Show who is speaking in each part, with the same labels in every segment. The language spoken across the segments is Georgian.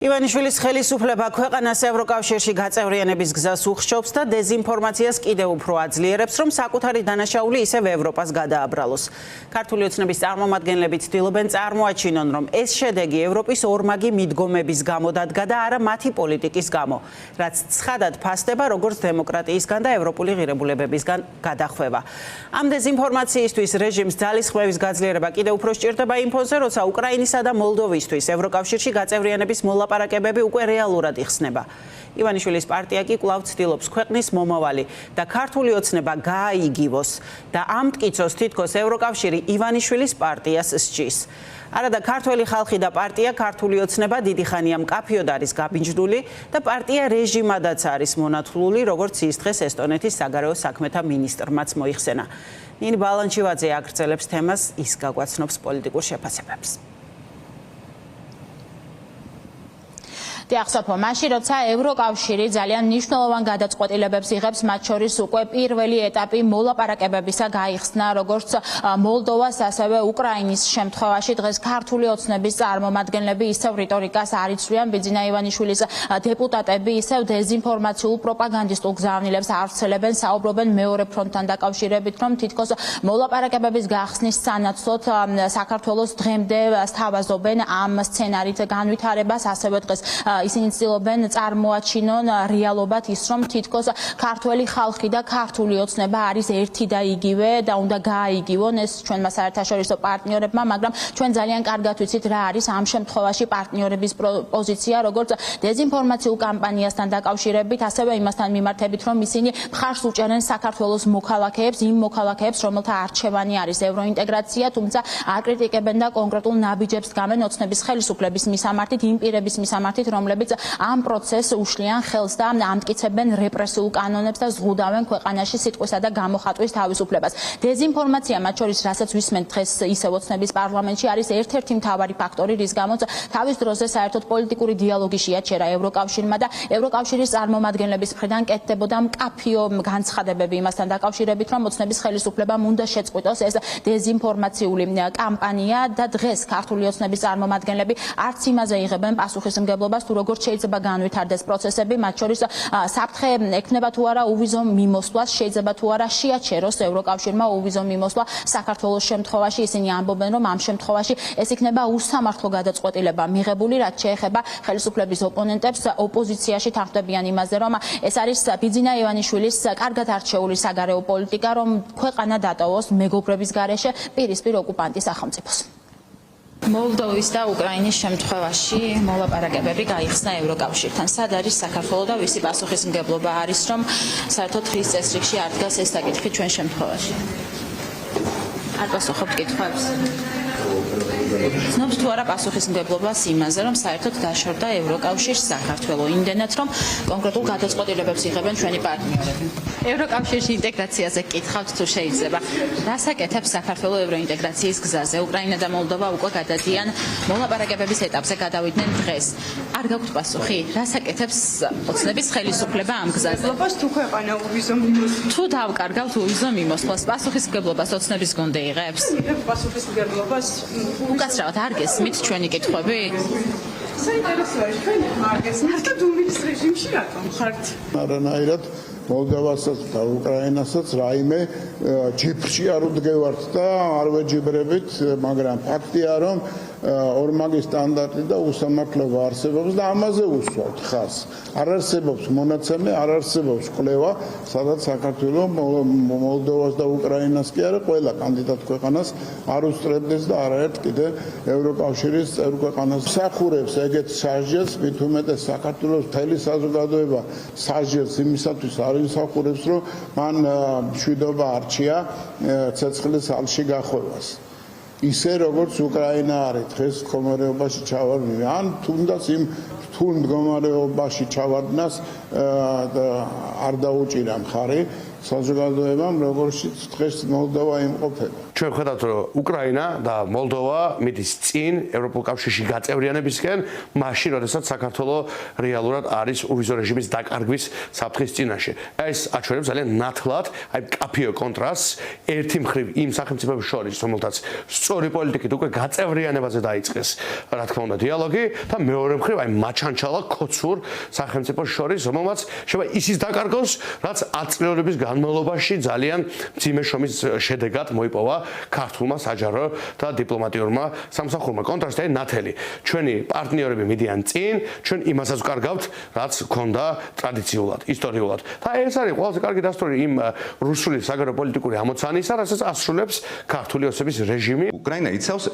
Speaker 1: ივანიშვილის ხელისუფლება ქვეყანას ევროკავშირში გაწევრიანების გზას უხსჯობს და დეზინფორმაციას კიდევ უფრო აძლიერებს, რომ საკუთარი დანაშაული ისევ ევროპას გადააბრალოს. ქართული ოცნების წარმომადგენლები ცდილობენ წარმოაჩინონ, რომ ეს შედეგი ევროპის ორმაგი მიდგომების გამო დადგა და არა მათი პოლიტიკის გამო, რაც ცხადად ფასდება როგორც დემოკრატიისგან და ევროპული ღირებულებებისგან გადახვევა. ამ დეზინფორმაციისთვის რეჟიმს ძალისხმევის გაძლიერება კიდევ უფრო სჭირდება იმ ფონზე, როცა უკრაინისა და მოლდოვისთვის ევროკავშირში გაწევრიანების მოლაპარაკებები უკვე რეალურად იხსნება. ივანიშვილის პარტია კი კვლავ ცდილობს ქვეყნის მომავალი და ქართული ოცნება გააიგივოს და ამ მტკიცოს თითქოს ევროკავშირი ივანიშვილის პარტიას სჯის. არადა ქართველი ხალხი და პარტია ქართული ოცნება დიდი ხანია მკაფიოდ არის გაბინჯდული და პარტია რეჟიმადაც არის მონათლული, როგორც ის დღეს ესტონეთის საგარეო საქმეთა მინისტრმაც მოიხსენა. ნინი ბალანჩივაძე აგრძელებს თემას, ის გაგვაცნობს პოლიტიკურ შეფასებებს.
Speaker 2: Დიახსოფო, მაშინ როცა ევროკავშირი ძალიან მნიშვნელოვან გადაწყვეტილებებს იღებს, მათ შორის უკვე პირველი ეტაპი მოლაპარაკებებისა გაიხსნა, როგორც მოლდოვას, ასევე უკრაინის შემთხვევაში დღეს ქართული ოცნების წარმომადგენლები ისევ რიტორიკას არ იცვლიან, ბიძინა ივანიშვილის დეპუტატები ისევ დეზინფორმაციულ პროპაგანდისტულ გზავნილებს ავრცელებენ, საუბრობენ მეორე ფრონტთან დაკავშირებით, რომ თითქოს მოლაპარაკებების გახსნის სანაცვლოდ საქართველოს დღემდე სთავაზობენ ამ სცენარით განვითარებას, ასევე დღეს ისინი ცდილობენ წარმოაჩინონ რეალობად ის, რომ თითქოს ქართველი ხალხი და ქართული ოცნება არის ერთი და იგივე და უნდა გააიგივონ ეს ჩვენმა საერთაშორისო პარტნიორებმა, მაგრამ ჩვენ ძალიან კარგად ვიცით რა არის ამ შემთხვევაში პარტნიორების პოზიცია, როგორც დეზინფორმაციულ კამპანიასთან დაკავშირებით, ასევე იმასთან მიმართებით, რომ ისინი მხარს უჭერენ საქართველოს მოქალაქეებს, იმ მოქალაქეებს, რომელთა არჩევანი არის ევროინტეგრაცია, თუმცა აკრიტიკებენ და კონკრეტულ ნაბიჯებს გამენ ოცნების ხელისუფლების მისამართით, იმ პირების მისამართით, რომლებიც ამ პროცესს უშლიან ხელს და ამტკიცებენ რეპრესიულ კანონებს და ზღუდავენ ქვეყანაში სიტყვისა და გამოხატვის თავისუფლებას. დეზინფორმაცია, მათ შორის რასაც ვისმენთ დღეს ისევ ოცნების პარლამენტში, არის ერთ-ერთი მთავარი ფაქტორი, რის გამოც თავის დროზე საერთოდ პოლიტიკური დიალოგი შეაჩერა ევროკავშირმა და ევროკავშირის წარმომადგენლების მხრიდან კეთდებოდა მკაფიო განცხადებები იმასთან დაკავშირებით, რომ ოცნების ხელისუფლებამ უნდა შეწყვიტოს ეს დეზინფორმაციული კამპანია და დღეს ქართული ოცნების წარმომადგენლები არც იმაზე იღებენ პასუხისმგებლობას, თუ როგორც შეიძლება განვითარდეს პროცესები, მათ შორის საფრთხე ექნება თუ არა უვიზო მიმოსვლას, შეიძლება თუ არა შეაჩეროს ევროკავშირმა უვიზო მიმოსვლა საქართველოს შემთხვევაში. ისინი ამბობენ, რომ ამ შემთხვევაში ეს იქნება უსამართლო გადაწყვეტილება მიღებული, რაც შეეხება ხელისუფლების ოპონენტებს, ოპოზიციაში თანხმდებიან იმაზე, რომ ეს არის ბიძინა ივანიშვილის კარგად არჩეული საგარეო პოლიტიკა, რომ ქვეყანა დატოვოს მეგობრების გარეშე პირისპირ ოკუპანტის სახელმწიფოს. მოლდოვის და უკრაინის შემთხვევაში მოლაპარაკებები გაიხსნა ევროკავშირთან. სად არის საქართველო და ვისი პასუხისმგებლობა არის, რომ საერთოდ ხის წესრიგში არ დგას ეს საკითხი ჩვენ შემთხვევაში? არ პასუხობთ კითხვებს? ცნობს თუ არა პასუხისმგებლობას იმაზე, რომ საერთოდ დაშორდა ევროკავშირს საქართველო, იმდენად, რომ კონკრეტულ გადაწყვეტილებებს იღებენ ჩვენი პარტნიორები. ევროკავშირში ინტეგრაციაზე გკითხავთ თუ შეიძლება. რას აკეთებს საქართველო ევროინტეგრაციის გზაზე? უკრაინა და მოლდოვა უკვე გადადიან მოლაპარაკებების ეტაპზე, გადავიდნენ დღეს. არ გაქვთ პასუხი? რას აკეთებს ოცნების ხელისუფლება ამ გზაზე?
Speaker 3: თუ ქვეყანა უვიზო მიმოსვლა.
Speaker 2: თუ დავკარგავთ უვიზო მიმოსვლას, პასუხისმგებლობას ოცნების გუნდი იღებს?
Speaker 3: იღებს პასუხისმგებლობას.
Speaker 2: უკაცრავად არ გესმით ჩვენი კითხვები?
Speaker 3: საინტერესო არის ჩვენ არ გესმით და დუმის რეჟიმში რატომ ხართ?
Speaker 4: არანაირად მოლდოვასაც და უკრაინასაც რაიმე ჯიბრში არ უდგევართ და არ ვეჯიბრებით, მაგრამ ფაქტია, რომ ორმაგი სტანდარტი და უსამართლობა არსებობს და ამაზე უსვავთ ხაზს. არ არსებობს მონაცემი, არ არსებობს კვლევა, სადაც საქართველო მოლდოვას და უკრაინას კი არა, ყველა კანდიდატ ქვეყანას არ უსწრებდეს და არაერთ კიდე ევროკავშირის წევრ ქვეყანას მსახურებს ეგეთ სასჯელს, მით უმეტეს საქართველოს მთელი საზოგადოება სასჯელს იმისათვის არ იმსახურებს, რომ მან მშვიდობა არჩია ცეცხლის ალში გახვევას. ისე როგორც უკრაინა არის დღეს მდგომარეობაში ჩავარდნილი, ან თუნდაც იმ რთულ მდგომარეობაში ჩავარდნას არ დაუჭირა მხარი, საზოგადოებამ როგორშიც დღეს მოლდოვა იმყოფება.
Speaker 5: ჩვენ ხედავთ რომ უკრაინა და მოლდოვა მიდის წინ ევროპულ კავშირში გაწევრიანებისკენ, მაშინ როდესაც საქართველოს რეალურად არის უვიზო რეჟიმის დაკარგვის საფრთხის წინაშე. ეს აჩვენებს ძალიან ნათლად აი კაფიო კონტრასტს ერთი მხრივ იმ სახელმწიფოების შორის, რომელთაც სწორი პოლიტიკით უკვე გაწევრიანებაზე დაიწყეს, რა თქმა უნდა, დიალოგი და მეორე მხრივ აი მაჩანჩალა ქოცურ სახელმწიფოს შორის, რომელმაც შევა ისის დაკარგოს, რაც 10 წლების განმავლობაში ძალიან მძიმე შრომის შედეგად მოიპოვა ქართულმა საჯარო და დიპლომატიურმა სამსახურმა. კონტრასტი ნათელი. ჩვენი პარტნიორები მიდიან წინ, ჩვენ იმასაც ვკარგავთ, რაც ქონდა ტრადიციულად, ისტორიულად. და ეს არის ყველაზე კარგი დასტური იმ რუსული საგარეო პოლიტიკური ამოცანისა, რასაც ასრულებს ქართული ოცნების რეჟიმი.
Speaker 6: უკრაინა იცავს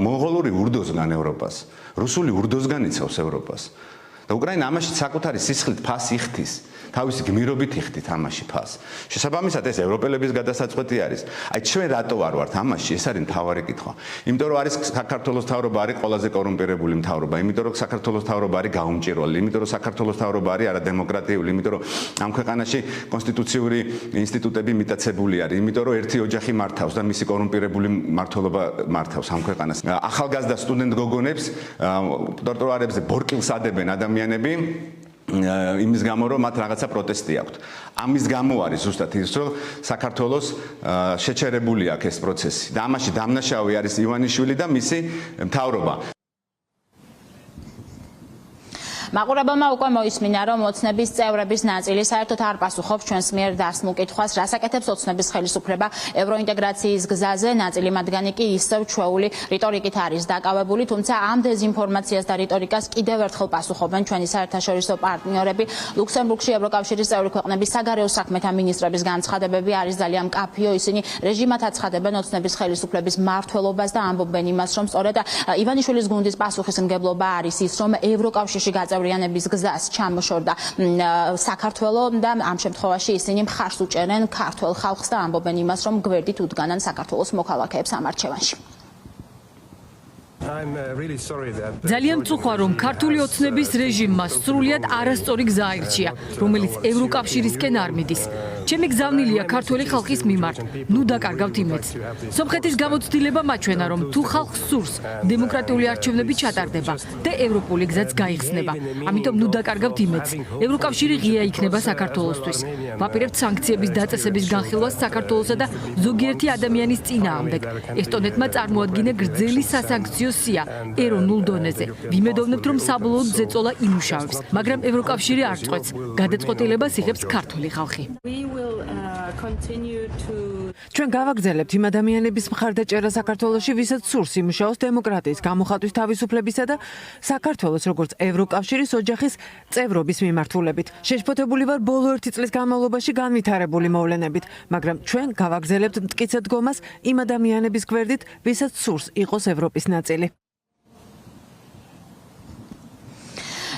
Speaker 6: მონღოლური ურდოსგან ევროპას, რუსული ურდოსგან იცავს ევროპას. და უკრაინა ამაში საკუთარი სისხლით ფას იხდის. თავისი გმირობით იხდით ამაში ფას. შესაბამისად ეს ევროპელების გადასაწყვეტი არის. აი ჩვენ რატო არ ვართ ამაში? ეს არის მთავარი კითხვა. იმიტომ რომ არის საქართველოს მთავრობა არის ყველაზე კორუმპირებული მთავრობა, იმიტომ რომ საქართველოს მთავრობა არის გაუმჭირველი, იმიტომ რომ საქართველოს მთავრობა არის არადემოკრატიული, იმიტომ რომ ამ ქვეყანაში კონსტიტუციური ინსტიტუტები მიტაცებული არის, იმიტომ რომ ერთი ოჯახი მართავს და მისი კორუმპირებული მმართველობა მართავს ამ ქვეყანას. ახალგაზრდა სტუდენტ გოგონებს ტროტუარებზე ბორკილს ადებენ ადამიანები იმის გამო რომ მათ რაღაცა პროტესტი აქვთ. ამის გამო არის ზუსტად ის რომ საქართველოს შეჩერებული აქვს ეს პროცესი და ამაში დამნაშავე არის ივანიშვილი და მისი მთავრობა.
Speaker 2: მაყურებელმა უკვე მოისმინა, რომ ოცნების წევრების ნაწილი საერთოდ არ პასუხობს ჩვენს მიერ დასმულ კითხვას, რას აკეთებს ოცნების ხელისუფლება ევროინტეგრაციის გზაზე. ნაწილი მათგანი კი ისევ ჩვეული რიტორიკით არის დაკავებული, თუმცა ამ დეზინფორმაციას და რიტორიკას კიდევ ერთხელ პასუხობენ ჩვენი საერთაშორისო პარტნიორები. ლუქსემბურგში ევროკავშირის წევრი ქვეყნების საგარეო საქმეთა მინისტრების განცხადებები არის ძალიან მკაფიო. ისინი რეჟიმად აცხადებენ ოცნების ხელისუფლების მმართველობას და ამბობენ იმას, რომ სწორედ ივანიშვილის გუნდის პასუხისმგებლობა არის ის, რომ ევროკავშირში გაწევრიანების გზას ჩამოშორდა საქართველოს და ამ შემთხვევაში ისინი მხარს უჭერენ ქართულ ხალხს და ამბობენ იმას, რომ გვერდით უდგანან საქართველოს მოქალაქეებს ამ არჩევანში.
Speaker 7: ძალიან მწუხვა, რომ ქართული ოცნების რეჟიმმა სრულიად არასწორი გზა აირჩია, რომელიც ევროკავშირისკენ არ მიდის. ჩემი გზავნილია ქართული ხალხის მიმართ. ნუ დაკარგავთ იმედს. სომხეთის გამოცდილება მაჩვენა, რომ თუ ხალხს სურს, დემოკრატიული არჩევნები ჩატარდება და ევროპული გზაც გაიხსნება. ამიტომ ნუ დაკარგავთ იმედს. ევროკავშირი ღია იქნება საქართველოსთვის. ვაპირებთ სანქციების დაწესების განხილვას საქართველოსა და ზოგიერთი ადამიანის წინააღმდეგ. ესტონეთმა წარმოადგინა გრძელი სასანქციო სია ეროვნულ დონეზე. ვიმედოვნებთ, რომ საბოლოოდ ზეწოლა იმუშავებს, მაგრამ ევროკავშირი არ წყვეტს. გადაწყვეტილებას იღებს ქართული ხალხი.
Speaker 8: ჩვენ გავაგრძელებთ იმ ადამიანების მხარდაჭერა საქართველოში, ვისაც სურს იმუშაოს დემოკრატიის გამოხატვის თავისუფლებისა და საქართველოს როგორც ევროკავშირის ოჯახის წევრობის მიმართულებით. შეშფოთებული ვარ ბოლო 1 წლის განმავლობაში განვითარებული მოვლენებით, მაგრამ ჩვენ გავაგრძელებთ მტკიცე დგომას იმ ადამიანების გვერდით, ვისაც სურს იყოს ევროპის ნაწილი.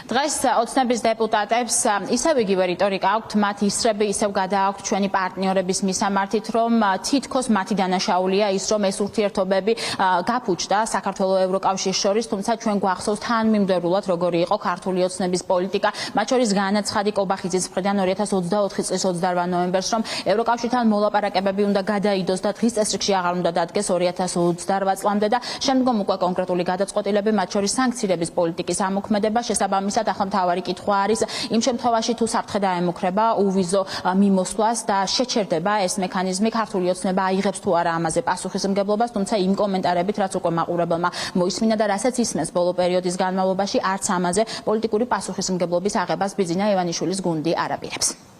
Speaker 2: დღეს ოცნების დეპუტატებს ისევ იგივე რიტორიკა აქვთ, მათ ისრები ისევ გადააქვთ ჩვენი პარტნიორების მისამართით, რომ თითქოს მათი დანაშაულია ის, რომ ეს ურთიერთობები გაფუჭდა საქართველოს ევროკავშირის შორის, თუმცა ჩვენ გვახსოვს თანმიმდევრულად როგორი იყო ქართული ოცნების პოლიტიკა, მათ შორის განაცხადი კობახიძის მხრიდან 2024 წლის 28 ნოემბერს, რომ ევროკავშირთან მოლაპარაკებები უნდა გადაიდოს და დღის წესრიგში აღარ უნდა დადგეს 2028 წლამდე და შემდგომ უკვე კონკრეტული გადაწყვეტილები, მათ შორის სანქციების პოლიტიკის ამოქმედება, შესაბამისად ახლა მთავარი კითხვა არის იმ შემთხვევაში თუ საფრთხე დაემუქრება უვიზო მიმოსვლას და შეჩერდება ეს მექანიზმი, ქართული ოცნება აიღებს თუ არა ამაზე პასუხისმგებლობას, თუმცა იმ კომენტარებით, რაც უკვე მაყურებელმა მოისმინა და რასაც ისმენს ბოლო პერიოდის განმავლობაში, არც ამაზე პოლიტიკური პასუხისმგებლობის აღებას ბიძინა ივანიშვილის გუნდი არ აპირებს.